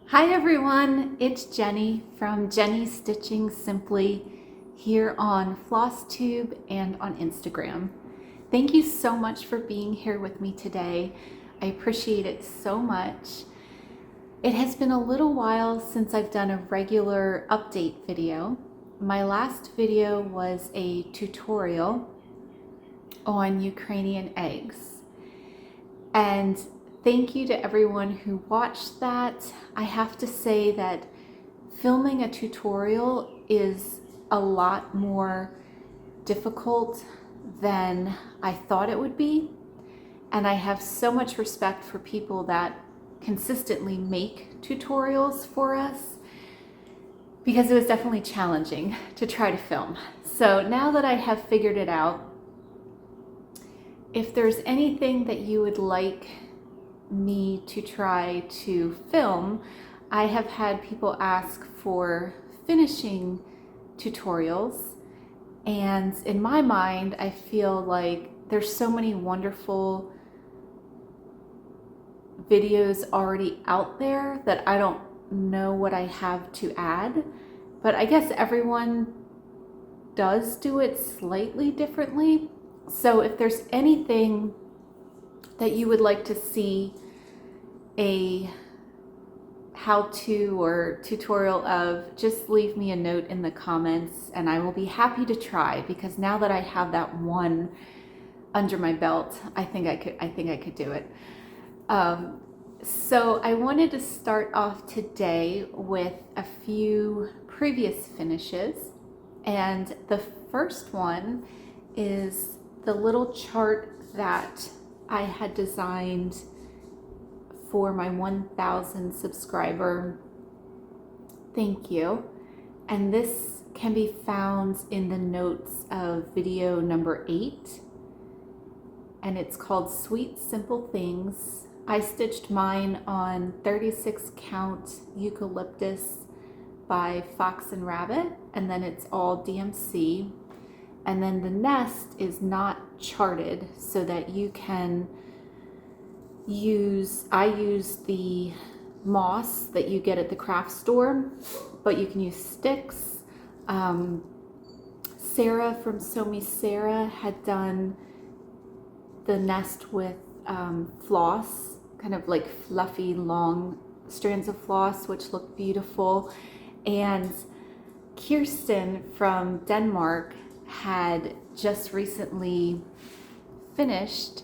Hi everyone, it's Jenny from Jenny Stitching Simply here on Flosstube and on Instagram. Thank you so much for being here with me today. I appreciate it so much. It has been a little while since I've done a regular update video. My last video was a tutorial on Ukrainian eggs. And thank you to everyone who watched that. I have to say that filming a tutorial is a lot more difficult than I thought it would be. And I have so much respect for people that consistently make tutorials for us because it was definitely challenging to try to film. So now that I have figured it out, if there's anything that you would like me to try to film, I have had people ask for finishing tutorials, and in my mind I feel like there's so many wonderful videos already out there that I don't know what I have to add, but I guess everyone does do it slightly differently. So if there's anything that you would like to see a how-to or tutorial of, just leave me a note in the comments and I will be happy to try, because now that I have that one under my belt, I think I could do it. So I wanted to start off today with a few previous finishes, and the first one is the little chart that I had designed for my 1,000 subscriber thank you. And this can be found in the notes of video number 8. And it's called Sweet Simple Things. I stitched mine on 36 count eucalyptus by Fox and Rabbit, and then it's all DMC. And then the nest is not charted so that you can I use the moss that you get at the craft store, but you can use sticks. Sarah from Sew Me Sarah had done the nest with floss, kind of like fluffy long strands of floss, which look beautiful. And Kirsten from Denmark had just recently finished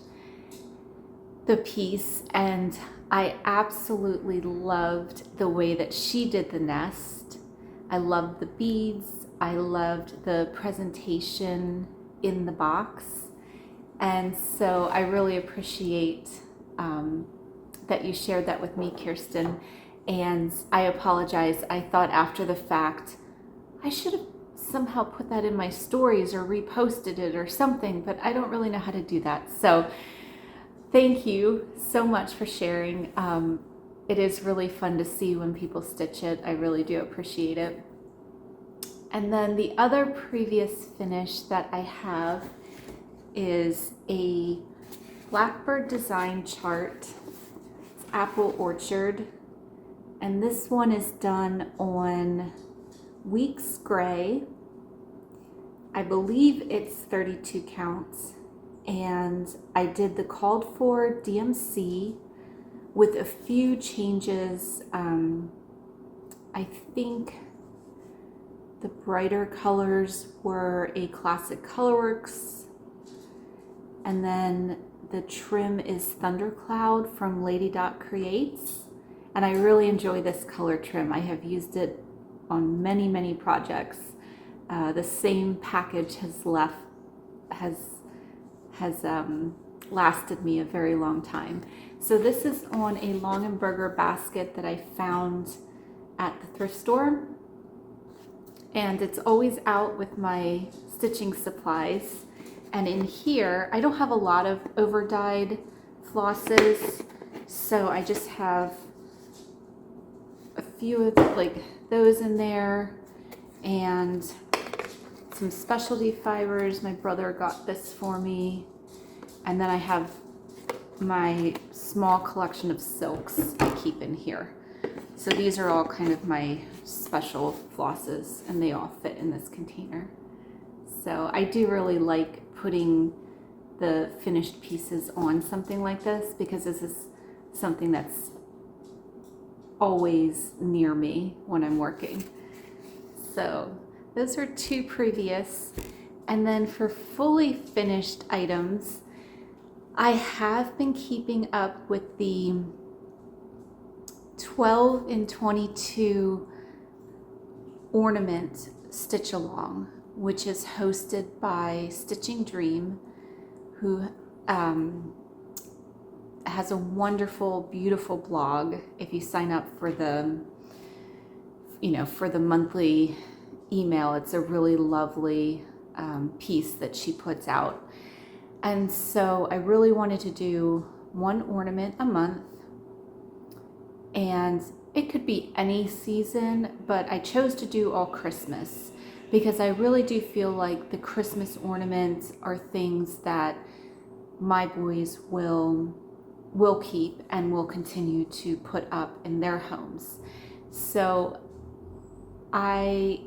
the piece, and I absolutely loved the way that she did the nest. I loved the beads, I loved the presentation in the box, and so I really appreciate that you shared that with me, Kirsten. And I apologize, I thought after the fact I should have somehow put that in my stories or reposted it or something, but I don't really know how to do that. So thank you so much for sharing. It is really fun to see when people stitch it. I really do appreciate it. And then the other previous finish that I have is a Blackbird design chart. It's Apple Orchard. And this one is done on Weeks Gray. I believe it's 32 counts. And I did the called for DMC with a few changes. I think the brighter colors were a classic Colorworks, and then the trim is Thundercloud from Lady Dot Creates, and I really enjoy this color trim. I have used it on many projects. The same package has lasted me a very long time. So this is on a Longenberger basket that I found at the thrift store, and it's always out with my stitching supplies. And in here, I don't have a lot of over dyed flosses, so I just have a few of like those in there, and some specialty fibers. My brother got this for me. And then I have my small collection of silks I keep in here. So these are all kind of my special flosses, and they all fit in this container. So I do really like putting the finished pieces on something like this, because this is something that's always near me when I'm working. So those are 2 previous. And then for fully finished items, I have been keeping up with the 12 and 22 ornament stitch along, which is hosted by Stitching Dream, who has a wonderful, beautiful blog. If you sign up for the, for the monthly email, it's a really lovely piece that she puts out. And so I really wanted to do 1 ornament a month, and it could be any season, but I chose to do all Christmas because I really do feel like the Christmas ornaments are things that my boys will keep and will continue to put up in their homes. So I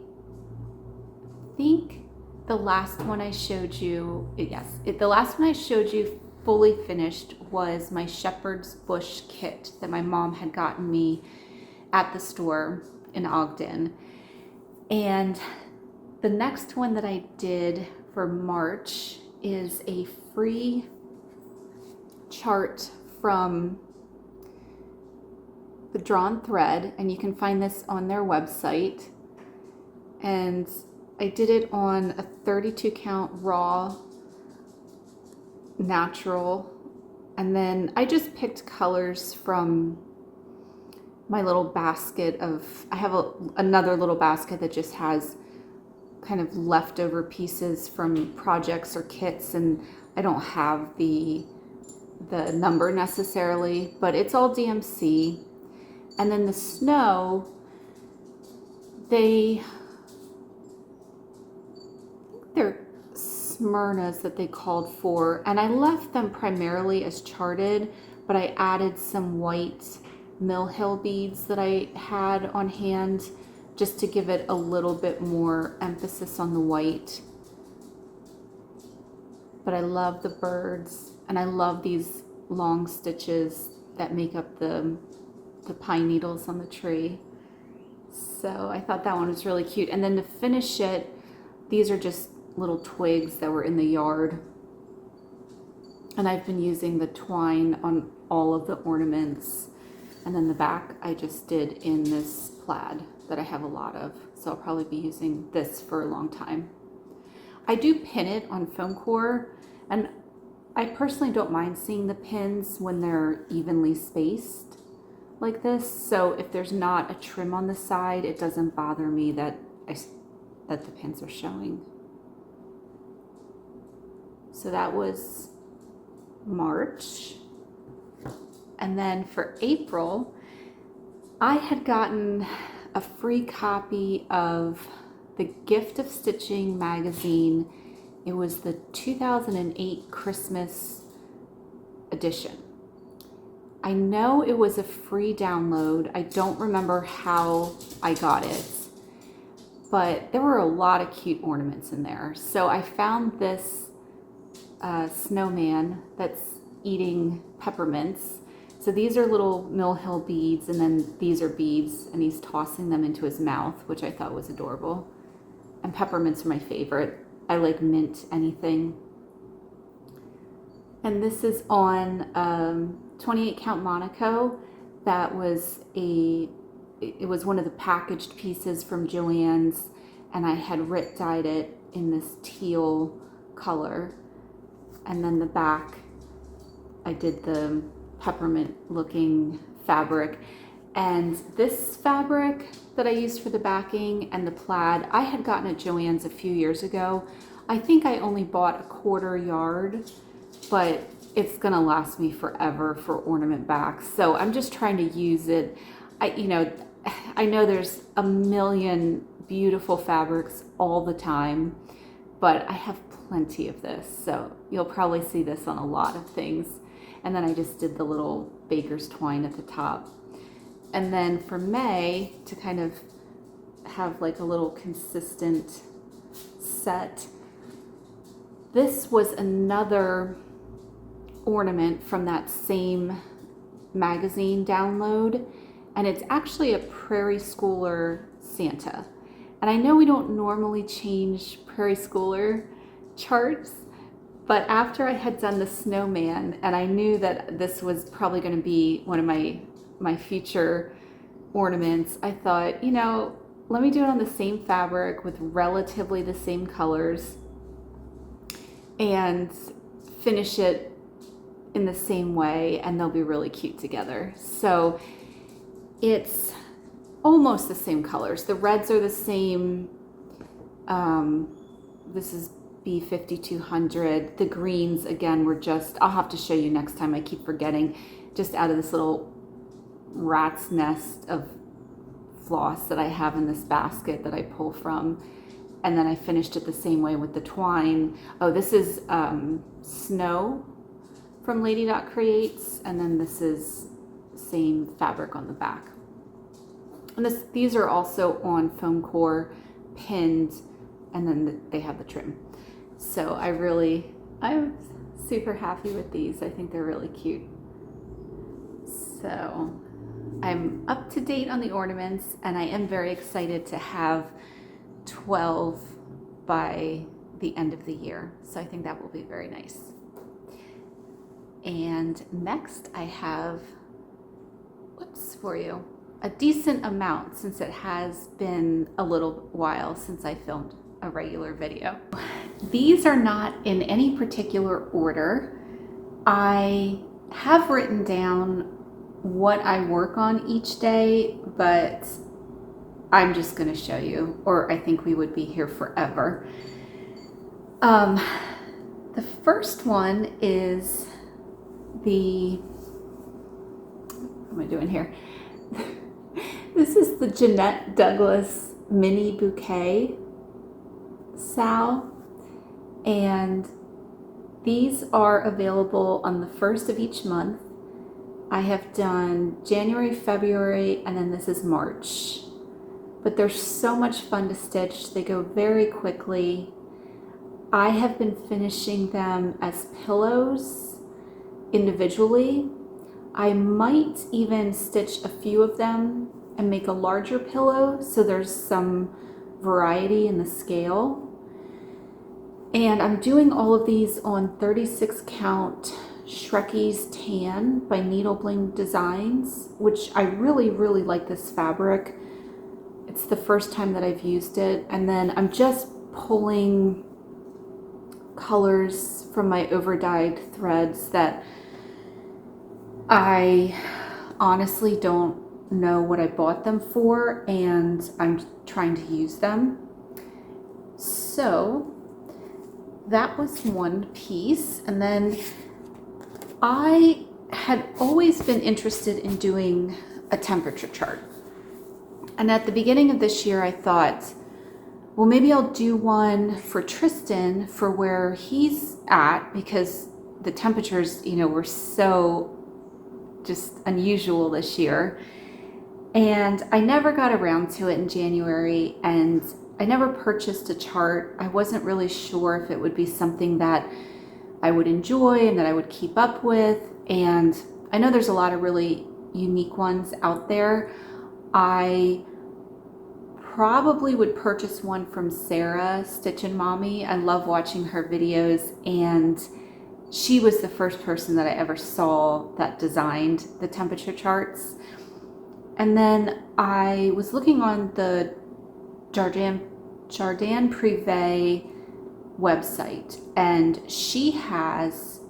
think the last one I showed you, the last one I showed you fully finished was my Shepherd's Bush kit that my mom had gotten me at the store in Ogden. And the next one that I did for March is a free chart from the Drawn Thread, and you can find this on their website. And I did it on a 32 count raw natural, and then I just picked colors from my little basket of, I have another little basket that just has kind of leftover pieces from projects or kits, and I don't have the number necessarily, but it's all DMC. And then the snow, they're Smyrnas that they called for, and I left them primarily as charted, but I added some white Mill Hill beads that I had on hand just to give it a little bit more emphasis on the white. But I love the birds, and I love these long stitches that make up the pine needles on the tree. So I thought that one was really cute. And then to finish it, these are just little twigs that were in the yard, and I've been using the twine on all of the ornaments. And then the back I just did in this plaid that I have a lot of, so I'll probably be using this for a long time. I do pin it on foam core, and I personally don't mind seeing the pins when they're evenly spaced like this. So if there's not a trim on the side, it doesn't bother me that the pins are showing. So that was March. And then for April, I had gotten a free copy of the Gift of Stitching magazine. It was the 2008 Christmas edition. I know it was a free download. I don't remember how I got it, but there were a lot of cute ornaments in there. So I found this snowman that's eating peppermints. So these are little Mill Hill beads, and then these are beads, and he's tossing them into his mouth, which I thought was adorable. And peppermints are my favorite. I like mint anything. And this is on 28 count Monaco. That was it was one of the packaged pieces from Joann's, and I had Rit dyed it in this teal color. And then the back, I did the peppermint looking fabric. And this fabric that I used for the backing and the plaid, I had gotten at Joann's a few years ago. I think I only bought a 1/4 yard, but it's gonna last me forever for ornament backs. So I'm just trying to use it. I know there's a million beautiful fabrics all the time, but I have plenty of this. So you'll probably see this on a lot of things. And then I just did the little baker's twine at the top. And then for May, to kind of have like a little consistent set, this was another ornament from that same magazine download, and it's actually a Prairie Schooler Santa. And I know we don't normally change Prairie Schooler charts, but after I had done the snowman and I knew that this was probably going to be one of my future ornaments, I thought, you know, let me do it on the same fabric with relatively the same colors and finish it in the same way, and they'll be really cute together. So it's almost the same colors. The reds are the same. This is B5200. The greens, again, were just, I'll have to show you next time, I keep forgetting, just out of this little rat's nest of floss that I have in this basket that I pull from. And then I finished it the same way with the twine. Oh, this is Snow from Lady Dot Creates, and then this is same fabric on the back. And these are also on foam core, pinned, and then they have the trim. So I'm super happy with these. I think they're really cute. So I'm up to date on the ornaments, and I am very excited to have 12 by the end of the year. So I think that will be very nice. And next I have, for you, a decent amount, since it has been a little while since I filmed a regular video. These are not in any particular order. I have written down what I work on each day, but I'm just going to show you, or I think we would be here forever. The first one is what am I doing here? This is the Jeannette Douglas Mini Bouquet Sal, and these are available on the 1st of each month. I have done January, February, and then this is March. But they're so much fun to stitch. They go very quickly. I have been finishing them as pillows individually. I might even stitch a few of them and make a larger pillow, so there's some variety in the scale. And I'm doing all of these on 36 count Shrekie's Tan by Needle Bling Designs, which I really, really like this fabric. It's the first time that I've used it. And then I'm just pulling colors from my overdyed threads that I honestly don't know what I bought them for, and I'm trying to use them. So that was one piece. And then I had always been interested in doing a temperature chart. And at the beginning of this year, I thought, well, maybe I'll do one for Tristan for where he's at, because the temperatures, you know, were so just unusual this year. And I never got around to it in January, and I never purchased a chart. I wasn't really sure if it would be something that I would enjoy and that I would keep up with. And I know there's a lot of really unique ones out there. I probably would purchase one from Sarah, Stitchin' Mommy. I love watching her videos, and she was the first person that I ever saw that designed the temperature charts. And then I was looking on the Jardin Privé website, and she has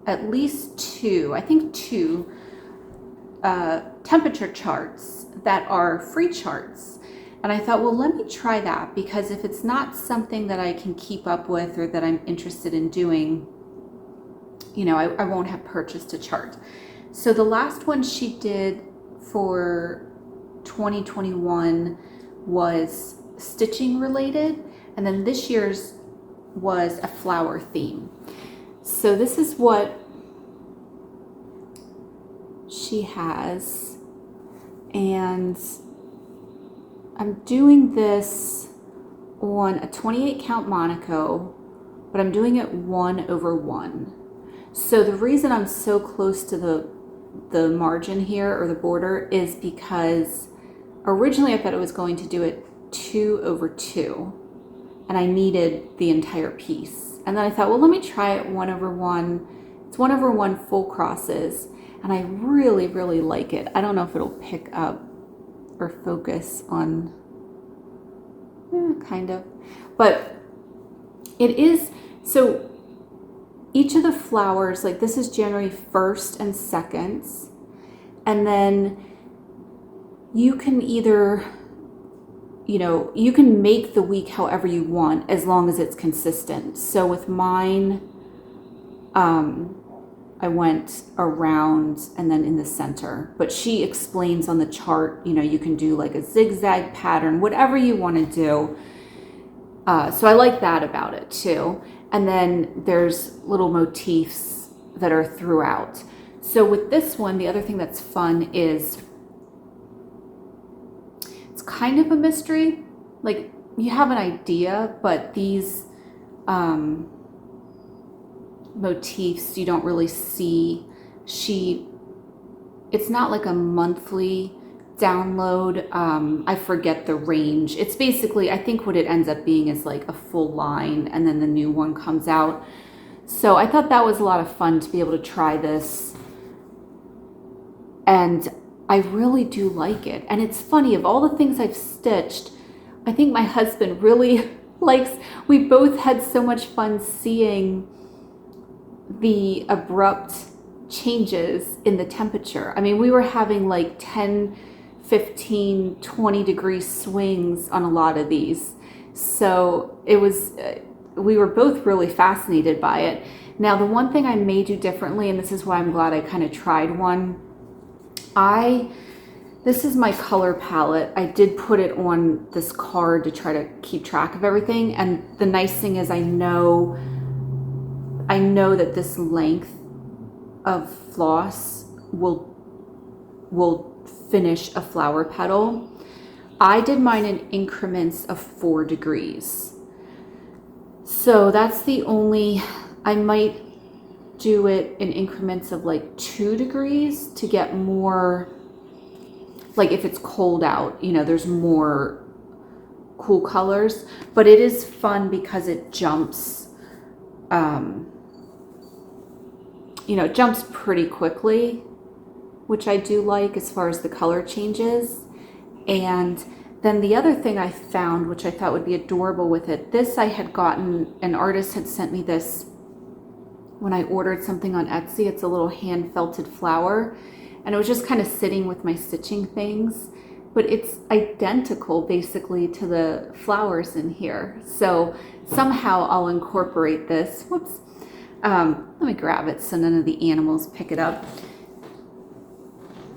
at least two temperature charts that are free charts. And I thought, well, let me try that, because if it's not something that I can keep up with or that I'm interested in doing, you know, I won't have purchased a chart. So the last one she did for 2021 was stitching related, and then this year's was a flower theme. So this is what she has. and I'm doing this on a 28 count Monaco, but I'm doing it 1/1. So the reason I'm so close to the margin here, or the border, is because originally I thought I was going to do it 2/2, and I needed the entire piece. And then I thought, well, let me try it 1/1. It's 1/1 full crosses, and I really, really like it. I don't know if it'll pick up or focus on, kind of, but it is. So each of the flowers, like this is January 1st and 2nd, and then you can either, you can make the week however you want as long as it's consistent. So with mine, I went around and then in the center, but she explains on the chart, you can do like a zigzag pattern, whatever you want to do. So I like that about it too. And then there's little motifs that are throughout. So with this one, the other thing that's fun is it's kind of a mystery. Like you have an idea, but these motifs you don't really see. It's not like a monthly download. I forget the range. It's basically, I think what it ends up being is like a full line, and then the new one comes out. So I thought that was a lot of fun to be able to try this, and I really do like it. And it's funny, of all the things I've stitched, I think my husband really likes, we both had so much fun seeing the abrupt changes in the temperature. I mean, we were having like 10, 15, 20 degree swings on a lot of these. So it was, we were both really fascinated by it. Now, the one thing I may do differently, and this is why I'm glad I kind of tried one, this is my color palette. I did put it on this card to try to keep track of everything. And the nice thing is I know that this length of floss will finish a flower petal. I did mine in increments of 4 degrees. So that's the only, I might do it in increments of like 2 degrees to get more, like if it's cold out, there's more cool colors. But it is fun because it jumps, it jumps pretty quickly, which I do like as far as the color changes. And then the other thing I found, which I thought would be adorable with it, this I had gotten, an artist had sent me this when I ordered something on Etsy. It's a little hand felted flower, and it was just kind of sitting with my stitching things, but it's identical basically to the flowers in here. So somehow I'll incorporate this. Whoops. Let me grab it so none of the animals pick it up.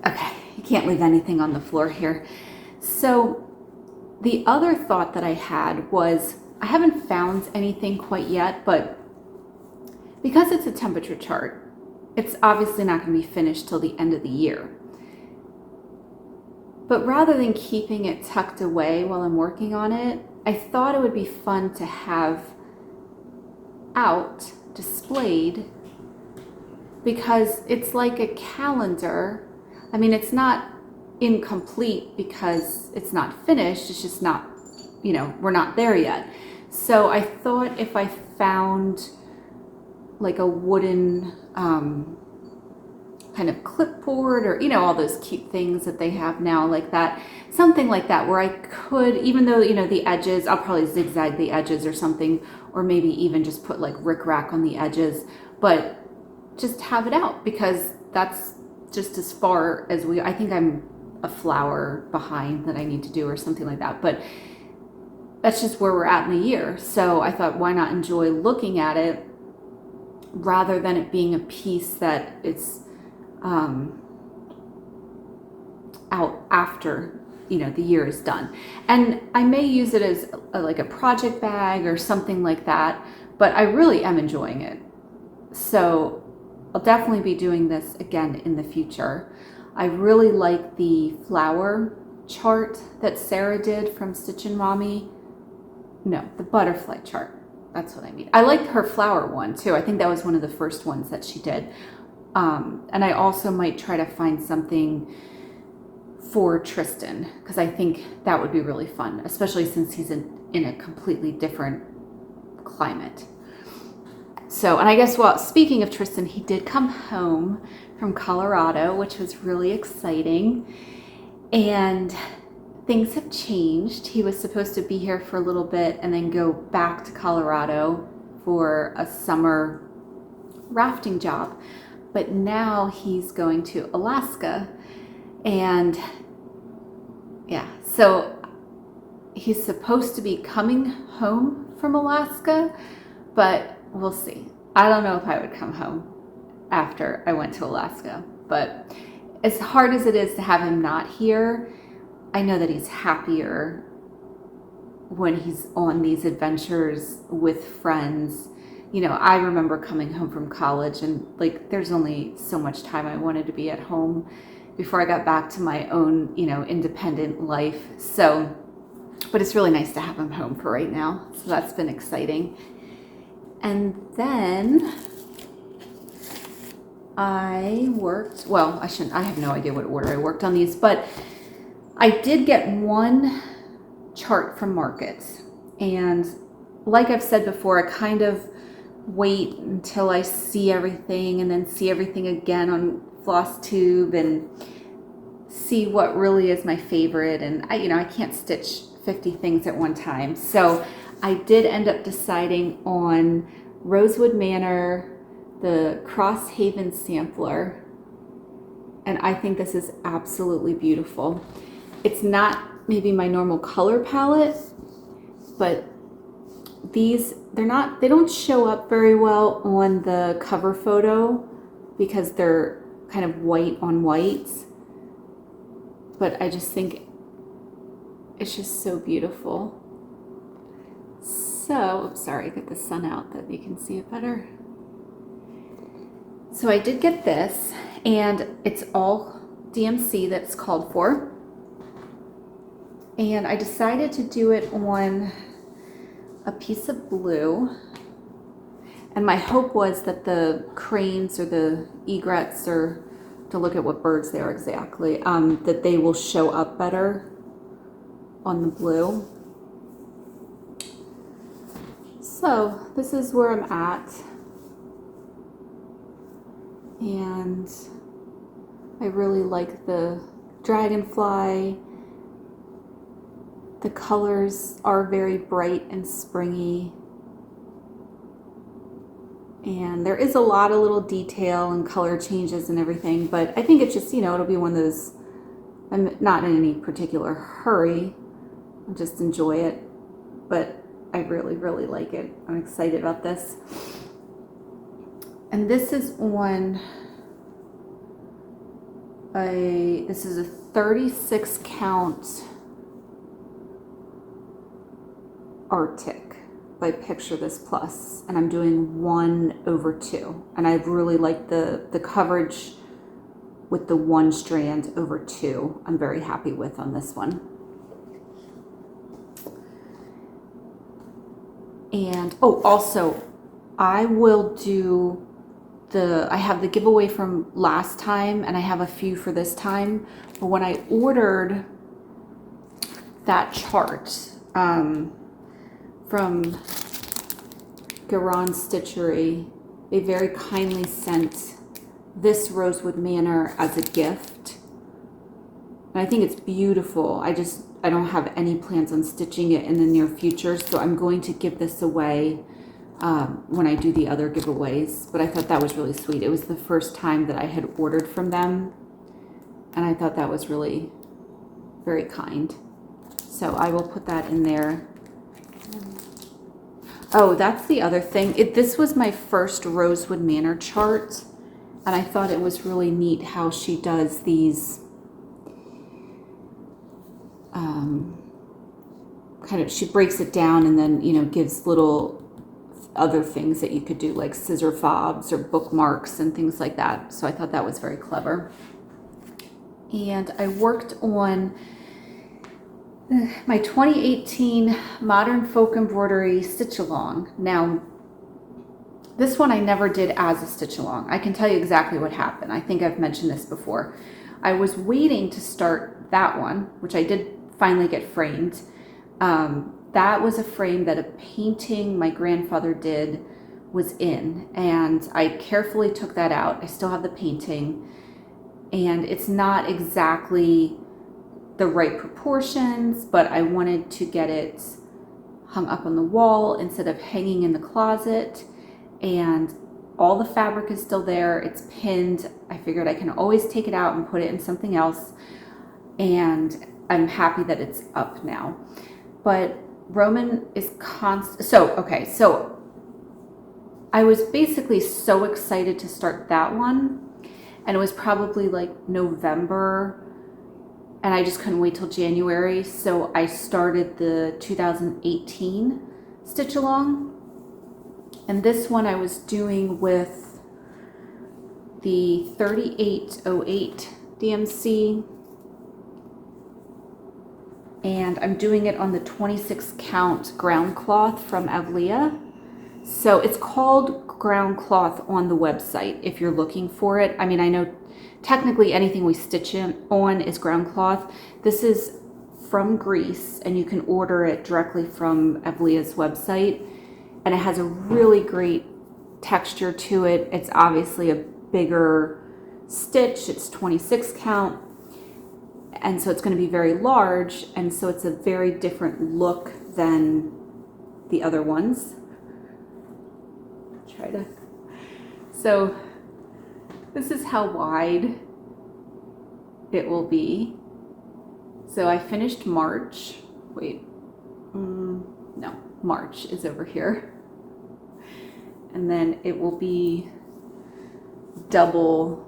Okay, you can't leave anything on the floor here. So the other thought that I had was, I haven't found anything quite yet, but because it's a temperature chart, it's obviously not going to be finished till the end of the year. But rather than keeping it tucked away while I'm working on it, I thought it would be fun to have out displayed, because it's like a calendar. I mean, it's not incomplete because it's not finished. It's just not, we're not there yet. So I thought if I found like a wooden kind of clipboard, or all those cute things that they have now, like that, something like that, where I could, even though the edges, I'll probably zigzag the edges or something, or maybe even just put like rickrack on the edges, but just have it out, because that's just as far as I think I'm a flower behind that I need to do or something like that, but that's just where we're at in the year. So I thought, why not enjoy looking at it rather than it being a piece that it's out after the year is done. And I may use it as like a project bag or something like that, but I really am enjoying it. So I'll definitely be doing this again in the future. I really like the flower chart that Sarah did from Stitchin' Mommy. No, the butterfly chart. That's what I mean. I like her flower one too. I think that was one of the first ones that she did. And I also might try to find something for Tristan, because I think that would be really fun, especially since he's in a completely different climate. So, and I guess, well, speaking of Tristan, he did come home from Colorado, which was really exciting. And things have changed. He was supposed to be here for a little bit and then go back to Colorado for a summer rafting job. But now he's going to Alaska. And yeah, so he's supposed to be coming home from Alaska, but we'll see. I don't know if I would come home after I went to Alaska, but as hard as it is to have him not here, I know that he's happier when he's on these adventures with friends. You know, I remember coming home from college and like there's only so much time I wanted to be at home before I got back to my own, you know, independent life. So, but it's really nice to have him home for right now. So that's been exciting. And then I worked, well, I have no idea what order I worked on these, but I did get one chart from Market. And like I've said before, I kind of wait until I see everything and then see everything again on Flosstube and see what really is my favorite. And I can't stitch 50 things at one time. So I did end up deciding on Rosewood Manor, the Cross Haven sampler, and I think this is absolutely beautiful. It's not maybe my normal color palette, but these, they don't show up very well on the cover photo because they're kind of white on white, but I just think it's just so beautiful. So, sorry, get the sun out that you can see it better. So I did get this, and it's all DMC that's called for. And I decided to do it on a piece of blue. And my hope was that the cranes or the egrets, or to look at what birds they are exactly, that they will show up better on the blue. So this is where I'm at. And I really like the dragonfly. The colors are very bright and springy. And there is a lot of little detail and color changes and everything, but I think it's just, it'll be one of those, I'm not in any particular hurry. I'll just enjoy it, but I really, really like it. I'm excited about this. And this is on this is a 36 count Arctic by Picture This Plus, and I'm doing 1/2, and I really like the coverage with the 1 strand over 2. I'm very happy with on this one. And oh, also I will do I have the giveaway from last time, and I have a few for this time. But when I ordered that chart from Garon Stitchery, they very kindly sent this Rosewood Manor as a gift. And I think it's beautiful. I don't have any plans on stitching it in the near future, so I'm going to give this away when I do the other giveaways. But I thought that was really sweet. It was the first time that I had ordered from them, and I thought that was really very kind. So I will put that in there. Oh, that's the other thing. This was my first Rosewood Manor chart, and I thought it was really neat how she does these she breaks it down and then, gives little other things that you could do, like scissor fobs or bookmarks and things like that. So I thought that was very clever. And I worked on my 2018 Modern Folk Embroidery Stitch Along. Now, this one I never did as a stitch along. I can tell you exactly what happened. I think I've mentioned this before. I was waiting to start that one, which I did finally get framed. That was a frame that a painting my grandfather did was in, and I carefully took that out. I still have the painting, and it's not exactly the right proportions, but I wanted to get it hung up on the wall instead of hanging in the closet. And all the fabric is still there. It's pinned. I figured I can always take it out and put it in something else. And I'm happy that it's up now. But Roman is constant. So I was basically so excited to start that one. And it was probably like November. And I just couldn't wait till January. So I started the 2018 Stitch Along. And this one I was doing with the 3808 DMC. And I'm doing it on the 26 count ground cloth from Evilia. So it's called ground cloth on the website if you're looking for it. I mean, I know technically anything we stitch on is ground cloth. This is from Greece, and you can order it directly from Evilia's website. And it has a really great texture to it. It's obviously a bigger stitch. It's 26 count. And so it's going to be very large. And so it's a very different look than the other ones. So this is how wide it will be. So I finished March. No, March is over here. And then it will be double,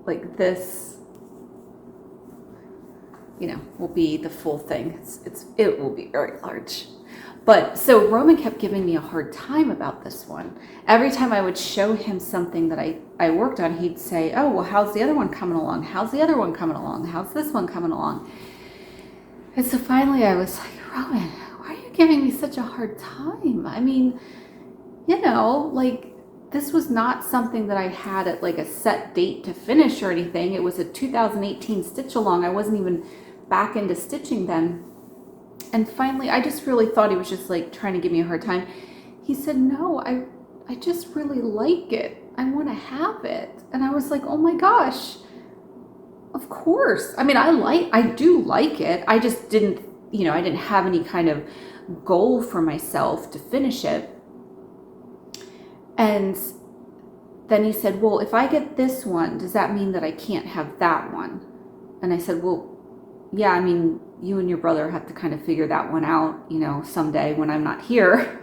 like this, will be the full thing. It will be very large. But so Roman kept giving me a hard time about this one. Every time I would show him something that I worked on, he'd say, oh, well, how's the other one coming along? How's the other one coming along? How's this one coming along? And so finally I was like, Roman, why are you giving me such a hard time? I mean, this was not something that I had at like a set date to finish or anything. It was a 2018 stitch along. I wasn't even back into stitching then. And finally, I just really thought he was just like trying to give me a hard time. He said, no, I just really like it. I want to have it. And I was like, oh my gosh, of course. I mean, I do like it. I just didn't, I didn't have any kind of goal for myself to finish it. And then he said, well, if I get this one, does that mean that I can't have that one? And I said, well, yeah, I mean, you and your brother have to kind of figure that one out, someday when I'm not here.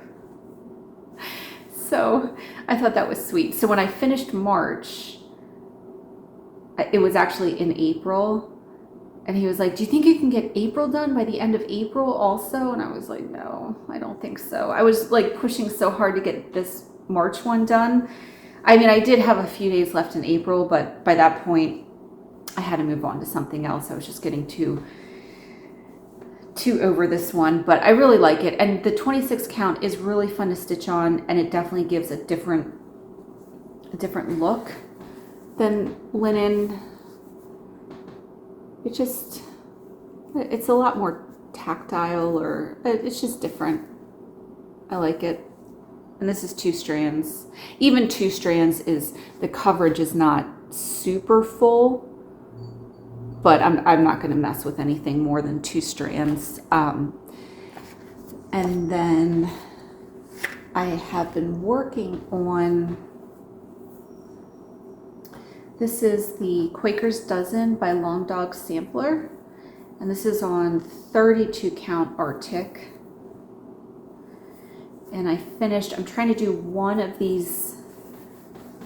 So I thought that was sweet. So when I finished March, it was actually in April. And he was like, do you think you can get April done by the end of April also? And I was like, no, I don't think so. I was like pushing so hard to get this March one done. I mean, I did have a few days left in April, but by that point I had to move on to something else. I was just getting too over this one, but I really like it. And the 26 count is really fun to stitch on, and it definitely gives a different look than linen. It's a lot more tactile, or it's just different. I like it. And this is 2 strands. Even 2 strands the coverage is not super full, but I'm not going to mess with anything more than 2 strands. And then I have been working on, this is the Quaker's Dozen by Long Dog Sampler. And this is on 32 count Arctic. And I'm trying to do one of these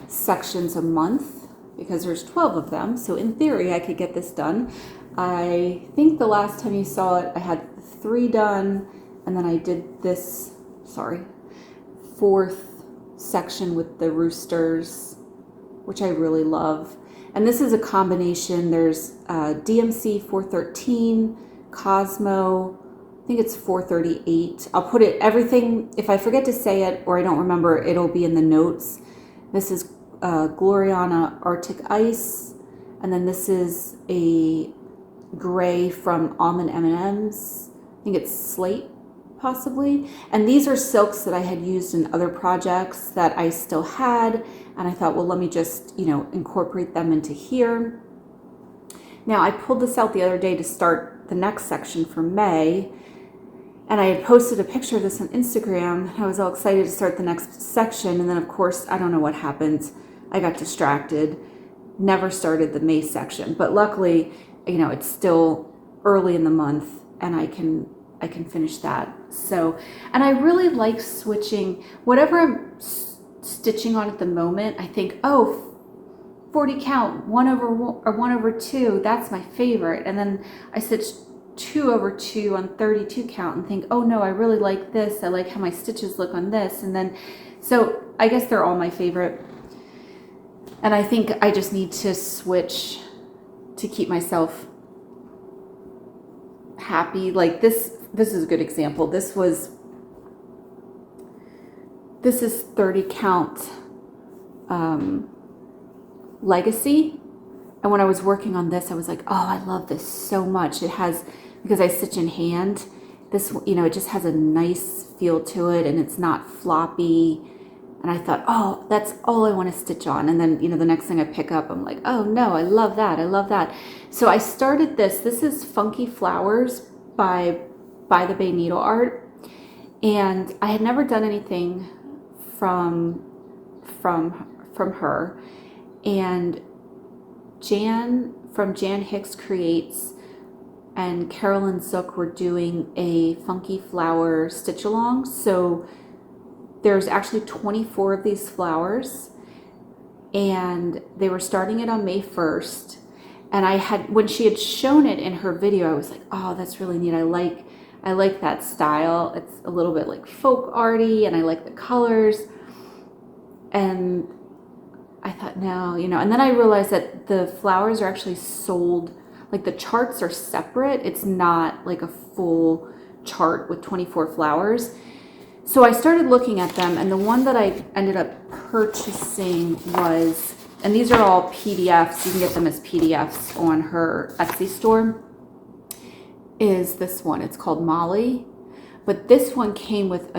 sections a month because there's 12 of them. So in theory, I could get this done. I think the last time you saw it, I had 3 done, and then I did this, 4th section with the roosters, which I really love. And this is a combination. There's DMC 413, Cosmo, I think it's 438. I'll put it, everything, if I forget to say it or I don't remember, it'll be in the notes. This is Gloriana Arctic Ice, and then this is a gray from Almond M&M's. I think it's Slate, possibly. And these are silks that I had used in other projects that I still had, and I thought, well, let me just, you know, incorporate them into here. Now, I pulled this out the other day to start the next section for May, and I had posted a picture of this on Instagram. I was all excited to start the next section, and then, of course, I don't know what happened. I got distracted, never started the May section. But luckily, you know, it's still early in the month, and I can finish that. So, and I really like switching whatever I'm stitching on at the moment. I think, oh, 40 count, 1/2, that's my favorite. And then I stitch 2/2 on 32 count and think, oh no, I really like this. I like how my stitches look on this. And then, so I guess they're all my favorite. And I think I just need to switch to keep myself happy. Like this is a good example. This is 30 count Legacy, and when I was working on this, I was like, oh, I love this so much. It has, because I stitch in hand, this, you know, it just has a nice feel to it, and it's not floppy. And I thought, oh, that's all I want to stitch on. And then, you know, the next thing I pick up, I'm like, oh no, I love that. I love that. So I started this. This is Funky Flowers by the Bay Needle Art, and I had never done anything from her. And Jan Hicks Creates and Carolyn Zook were doing a Funky Flower stitch along. So there's actually 24 of these flowers, and they were starting it on May 1st. And I had, when she had shown it in her video, I was like, oh, that's really neat. I like that style. It's a little bit like folk arty, and I like the colors. And I thought, no, you know, and then I realized that the flowers are actually sold, like the charts are separate. It's not like a full chart with 24 flowers. So I started looking at them, and the one that I ended up purchasing was, and these are all PDFs, you can get them as PDFs on her Etsy store, is this one. It's called Molly. But this one came with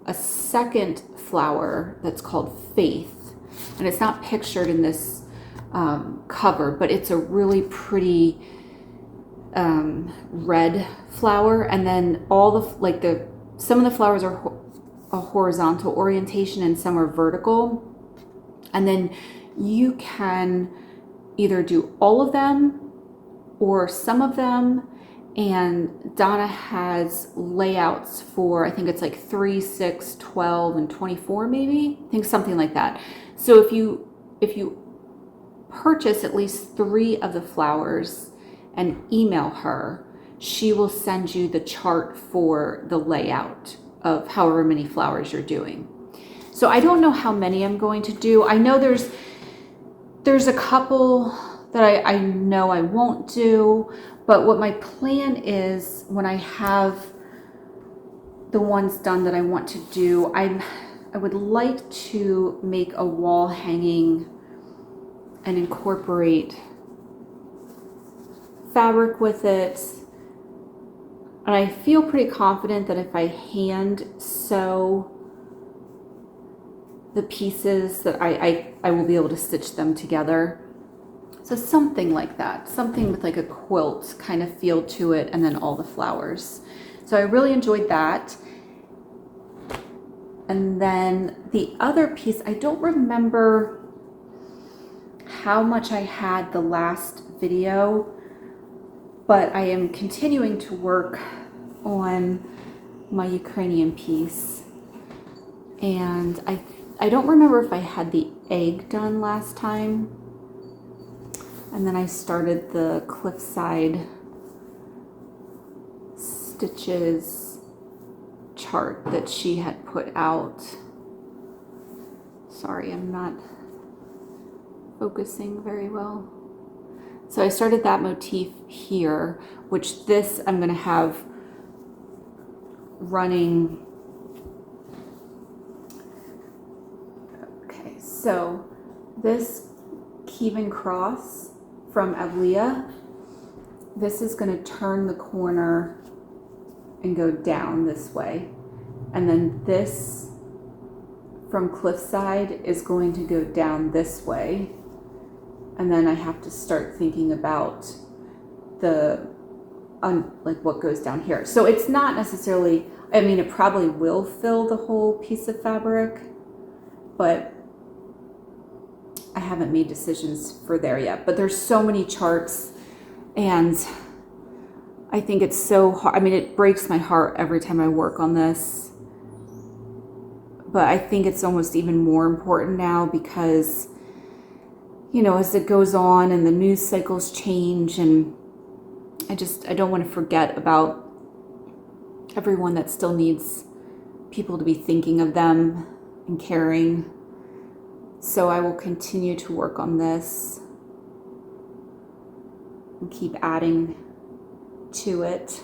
a second flower that's called Faith. And it's not pictured in this cover, but it's a really pretty red flower. And then all the, some of the flowers are a horizontal orientation and some are vertical. And then you can either do all of them or some of them. And Donna has layouts for, I think it's like 3, 6, 12, and 24 maybe. I think something like that. So if you purchase at least 3 of the flowers and email her, she will send you the chart for the layout of however many flowers you're doing. So I don't know how many I'm going to do. I know there's a couple that I know I won't do, but what my plan is, when I have the ones done that I want to do, I would like to make a wall hanging and incorporate fabric with it. And I feel pretty confident that if I hand sew the pieces that I will be able to stitch them together. So something like that, something with like a quilt kind of feel to it, and then all the flowers. So I really enjoyed that. And then the other piece, I don't remember how much I had the last video, but I am continuing to work on my Ukrainian piece. And I don't remember if I had the egg done last time. And then I started the cliffside stitches chart that she had put out. Sorry, I'm not focusing very well. So I started that motif here, which this I'm going to have running. Okay, so this Kevin cross from Evilia, this is going to turn the corner and go down this way. And then this from Cliffside is going to go down this way. And then I have to start thinking about like what goes down here. So it's not necessarily, I mean, it probably will fill the whole piece of fabric, but I haven't made decisions for there yet. But there's so many charts, and I think it's so hard. I mean, it breaks my heart every time I work on this, but I think it's almost even more important now because, you know, as it goes on and the news cycles change, and I don't want to forget about everyone that still needs people to be thinking of them and caring. So I will continue to work on this and keep adding to it.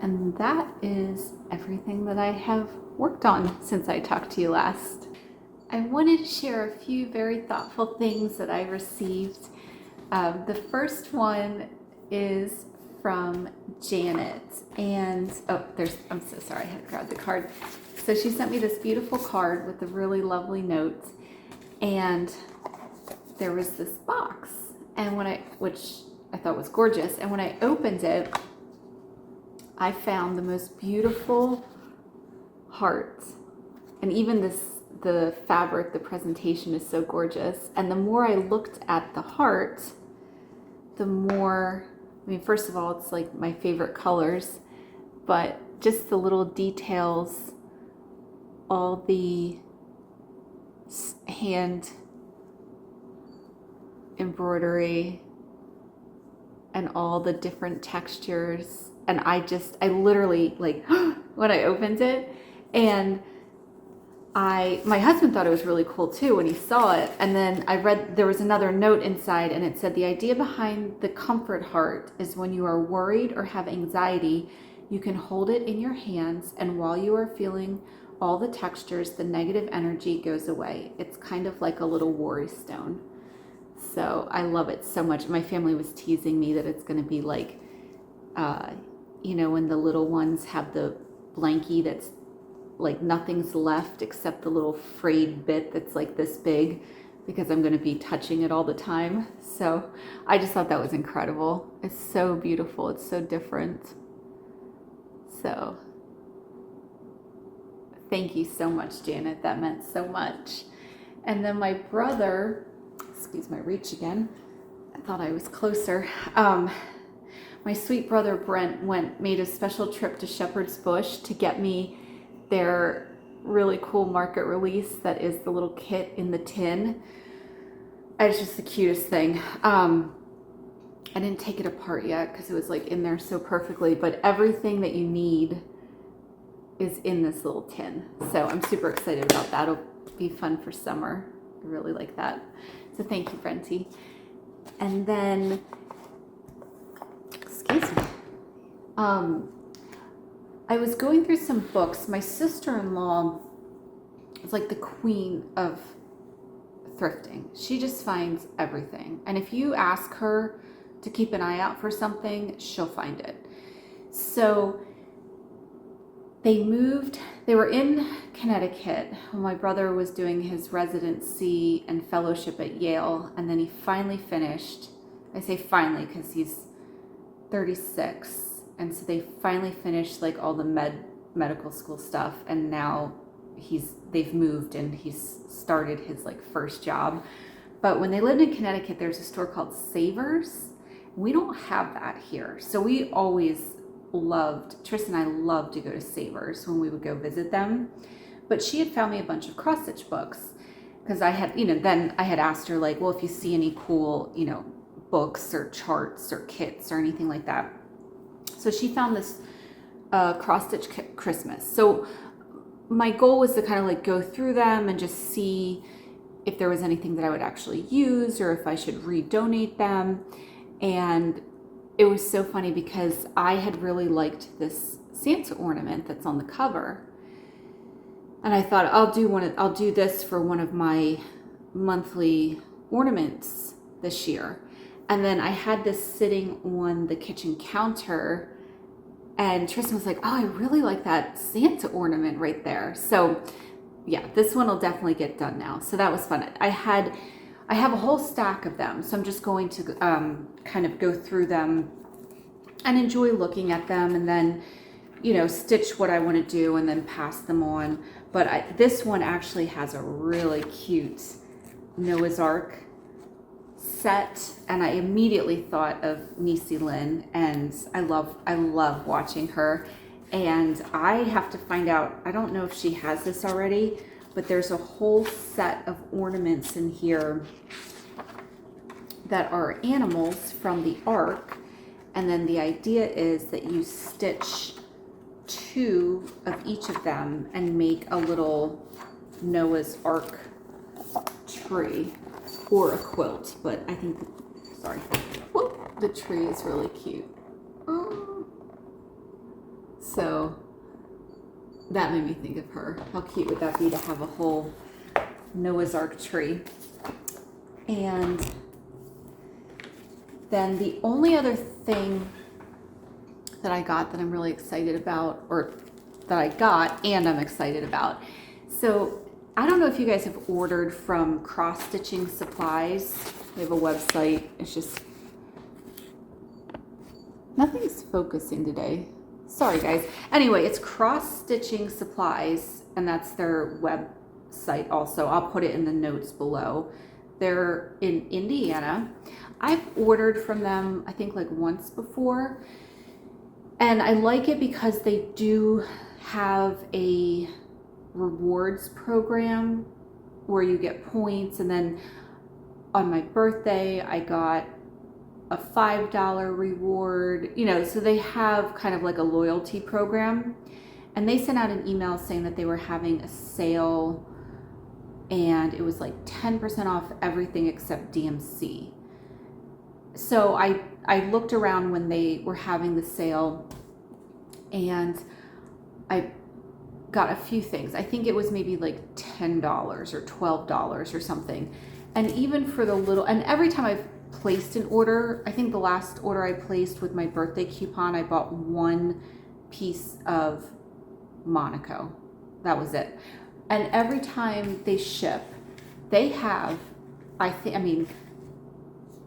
And that is everything that I have worked on since I talked to you last. I wanted to share a few very thoughtful things that I received. The first one is from Jeannette, and I'm so sorry, I had to grab the card. So she sent me this beautiful card with a really lovely note, and there was this box, and which I thought was gorgeous, and when I opened it, I found the most beautiful heart, and even the fabric, the presentation is so gorgeous. And the more I looked at the heart, the more, I mean, first of all, it's like my favorite colors, but just the little details, all the hand embroidery and all the different textures. And I literally, like, when I opened it, and my husband thought it was really cool too when he saw it. And then I read, there was another note inside, and it said, the idea behind the comfort heart is when you are worried or have anxiety, you can hold it in your hands, and while you are feeling all the textures, the negative energy goes away. It's kind of like a little worry stone. So I love it so much. My family was teasing me that it's going to be like, you know, when the little ones have the blankie that's like nothing's left except the little frayed bit that's like this big, because I'm going to be touching it all the time. So I just thought that was incredible. It's so beautiful. It's so different. So thank you so much, Janet. That meant so much. And then my brother, excuse my reach again, I thought I was closer. My sweet brother Brent made a special trip to Shepherd's Bush to get me their really cool market release that is the little kit in the tin. It's just the cutest thing. I didn't take it apart yet because it was like in there so perfectly, but everything that you need is in this little tin. So I'm super excited about that. It'll be fun for summer. I really like that. So thank you, Brenty. And then, excuse me. I was going through some books. My sister-in-law is like the queen of thrifting. She just finds everything. And if you ask her to keep an eye out for something, she'll find it. So they were in Connecticut when my brother was doing his residency and fellowship at Yale, and then he finally finished. I say finally because he's 36. And so they finally finished like all the medical school stuff, and now they've moved and he's started his like first job. But when they lived in Connecticut, there's a store called Savers. We don't have that here. So we always Tristan and I loved to go to Savers when we would go visit them. But she had found me a bunch of cross stitch books because I had, then I had asked her like, well, if you see any cool, books or charts or kits or anything like that. So she found this cross stitch Christmas. So my goal was to kind of like go through them and just see if there was anything that I would actually use or if I should redonate them. And it was so funny because I had really liked this Santa ornament that's on the cover. And I thought I'll do this for one of my monthly ornaments this year. And then I had this sitting on the kitchen counter, and Tristan was like, "Oh, I really like that Santa ornament right there." So yeah, this one will definitely get done now. So that was fun. I have a whole stack of them, so I'm just going to kind of go through them and enjoy looking at them, and then, you know, stitch what I want to do and then pass them on. But this one actually has a really cute Noah's Ark set, and I immediately thought of Niecy Lynn, and I love watching her. And I have to find out, I don't know if she has this already, but there's a whole set of ornaments in here that are animals from the Ark. And then the idea is that you stitch 2 of each of them and make a little Noah's Ark tree or a quilt. But I think, sorry, whoop, the tree is really cute. Oh. So that made me think of her. How cute would that be to have a whole Noah's Ark tree? And then the only other thing that I got that I'm really excited about, or that I got and I'm excited about. So I don't know if you guys have ordered from Cross Stitching Supplies. They have a website. It's just, nothing's focusing today. Sorry guys. Anyway, it's Cross Stitching Supplies, and that's their website also. I'll put it in the notes below. They're in Indiana. I've ordered from them, I think, like once before. And I like it because they do have a rewards program where you get points. And then on my birthday, I got a $5 reward, you know, so they have kind of like a loyalty program. And they sent out an email saying that they were having a sale, and it was like 10% off everything except DMC. So I looked around when they were having the sale, and I got a few things. I think it was maybe like $10 or $12 or something. And even for the little, and every time I've placed an order, I think the last order I placed with my birthday coupon, I bought 1 piece of Monaco. That was it. And every time they ship, they have, I mean,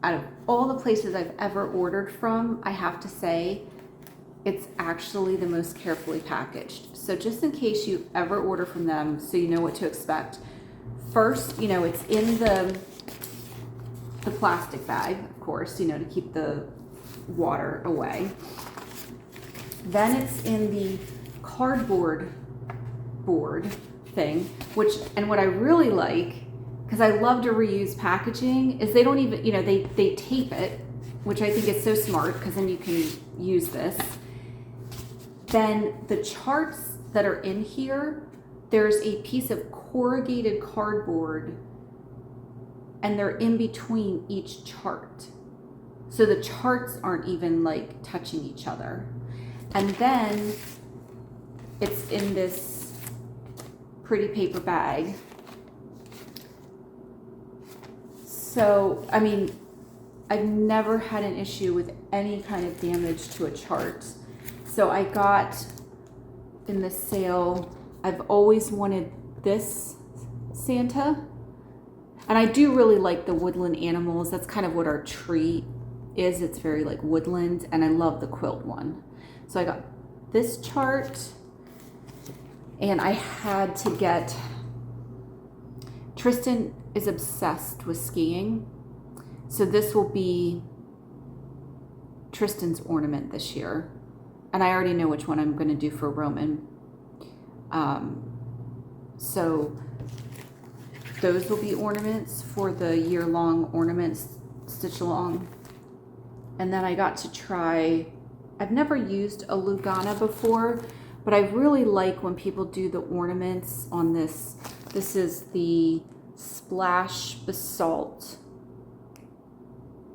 out of all the places I've ever ordered from, I have to say, it's actually the most carefully packaged. So just in case you ever order from them, so you know what to expect. First, you know, it's in the plastic bag, of course, you know, to keep the water away. Then it's in the cardboard board thing, which, and what I really like, because I love to reuse packaging, is they don't even, you know, they tape it, which I think is so smart, because then you can use this. Then the charts that are in here, there's a piece of corrugated cardboard, and they're in between each chart. So the charts aren't even like touching each other. And then it's in this pretty paper bag. So, I mean, I've never had an issue with any kind of damage to a chart. So I got in the sale, I've always wanted this Santa. And I do really like the woodland animals. That's kind of what our tree is. It's very like woodland, and I love the quilt one. So I got this chart, and I had to get, Tristan is obsessed with skiing. So this will be Tristan's ornament this year. And I already know which one I'm going to do for Roman. So those will be ornaments for the year-long ornaments stitch along. And then I got to try, I've never used a Lugana before, but I really like when people do the ornaments on this. This is the Splash Basalt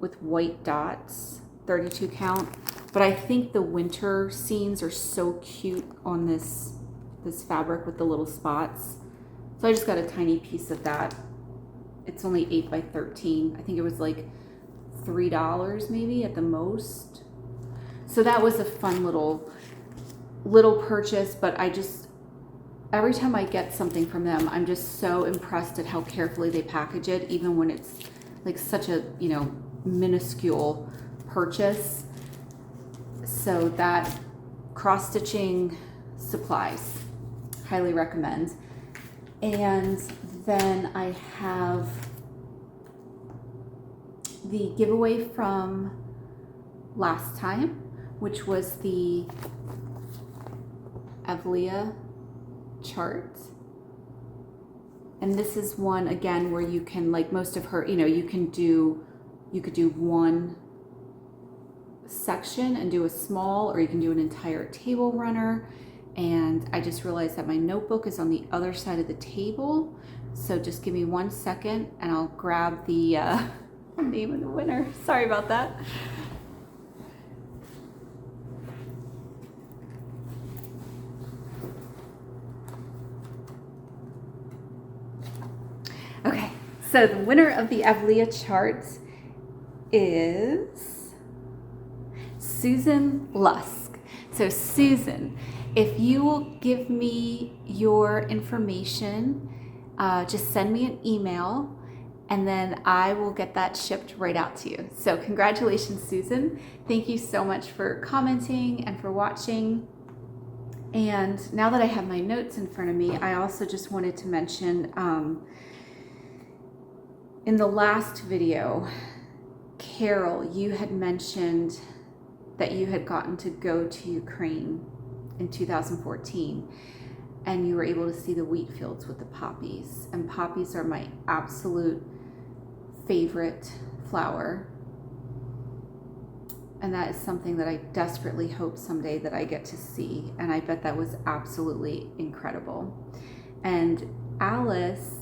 with white dots. 32 count. But I think the winter scenes are so cute on this fabric with the little spots. So I just got a tiny piece of that. It's only 8 by 13. I think it was like $3 maybe at the most. So that was a fun little purchase, but every time I get something from them, I'm just so impressed at how carefully they package it, even when it's like such a, you know, minuscule purchase. So that cross-stitching supplies, highly recommend. And then I have the giveaway from last time, which was the Evilia Chart. And this is one, again, where you can, like most of her, you know, you could do one section and do a small, or you can do an entire table runner. And I just realized that my notebook is on the other side of the table. So just give me 1 second and I'll grab the name of the winner. Sorry about that. Okay, so the winner of the Evilia Chart is Susan Lusk. So Susan, if you will give me your information, just send me an email and then I will get that shipped right out to you. So congratulations, Susan. Thank you so much for commenting and for watching. And now that I have my notes in front of me, I also just wanted to mention, in the last video, Carol, you had mentioned that you had gotten to go to Ukraine in 2014 and you were able to see the wheat fields with the poppies. And poppies are my absolute favorite flower. And that is something that I desperately hope someday that I get to see. And I bet that was absolutely incredible. And Alice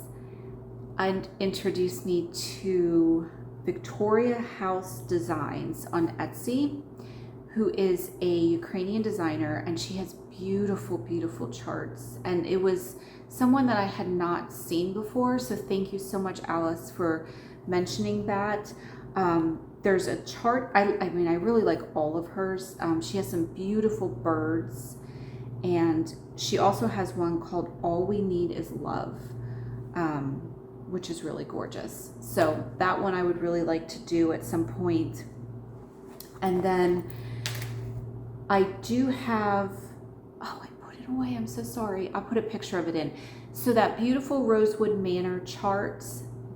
introduced me to Victoria House Designs on Etsy, who is a Ukrainian designer, and she has beautiful, beautiful charts. And it was someone that I had not seen before. So thank you so much, Alice, for mentioning that. There's a chart, I mean, I really like all of hers. She has some beautiful birds, and she also has one called All We Need Is Love, which is really gorgeous. So that one I would really like to do at some point. And then I do have, oh, I put it away, I'm so sorry. I'll put a picture of it in. So that beautiful Rosewood Manor chart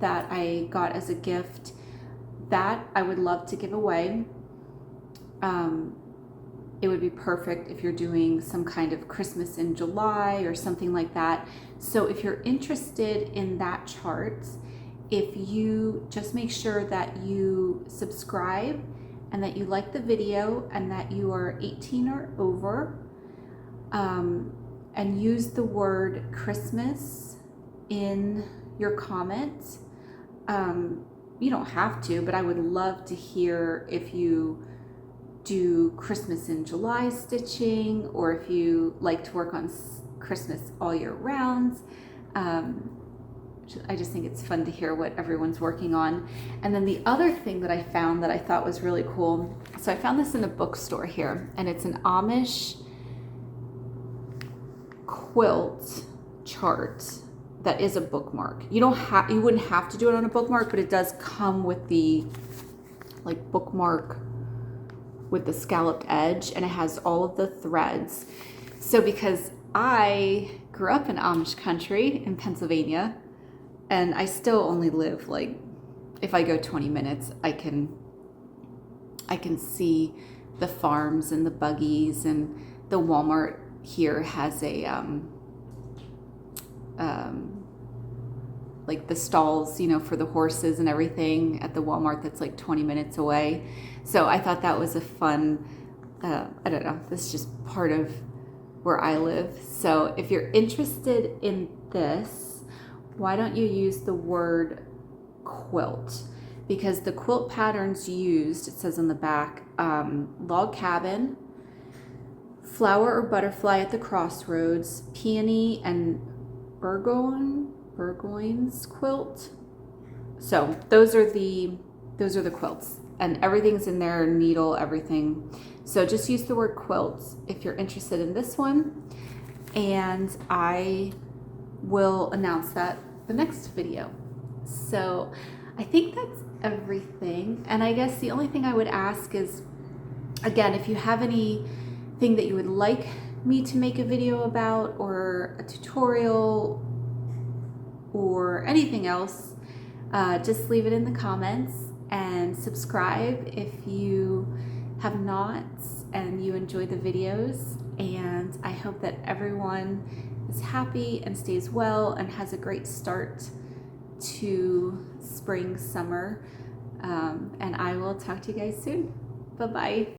that I got as a gift, that I would love to give away. It would be perfect if you're doing some kind of Christmas in July or something like that. So if you're interested in that chart, if you just make sure that you subscribe and that you like the video and that you are 18 or over, and use the word Christmas in your comment. You don't have to, but I would love to hear if you do Christmas in July stitching, or if you like to work on Christmas all year round. I just think it's fun to hear what everyone's working on. And then the other thing that I found that I thought was really cool, so I found this in a bookstore here, and it's an Amish quilt chart that is a bookmark. You wouldn't have to do it on a bookmark, but it does come with the like bookmark with the scalloped edge, and it has all of the threads. So because I grew up in Amish country in Pennsylvania, and I still only live, like, if I go 20 minutes, I can see the farms and the buggies, and the Walmart here has a like the stalls, you know, for the horses and everything at the Walmart that's like 20 minutes away. So I thought that was a fun, I don't know, this is just part of where I live. So if you're interested in this, why don't you use the word quilt? because the quilt patterns used, it says on the back, log cabin, flower or butterfly at the crossroads, peony and Burgoyne's quilt. So those are the quilts, and everything's in there, needle, everything. So just use the word quilt if you're interested in this one, and I will announce that the next video. So I think that's everything. And I guess the only thing I would ask is, again, if you have anything that you would like me to make a video about, or a tutorial, or anything else, just leave it in the comments, and subscribe if you have not and you enjoy the videos. And I hope that everyone is happy and stays well and has a great start to spring, summer, and I will talk to you guys soon. Bye-bye.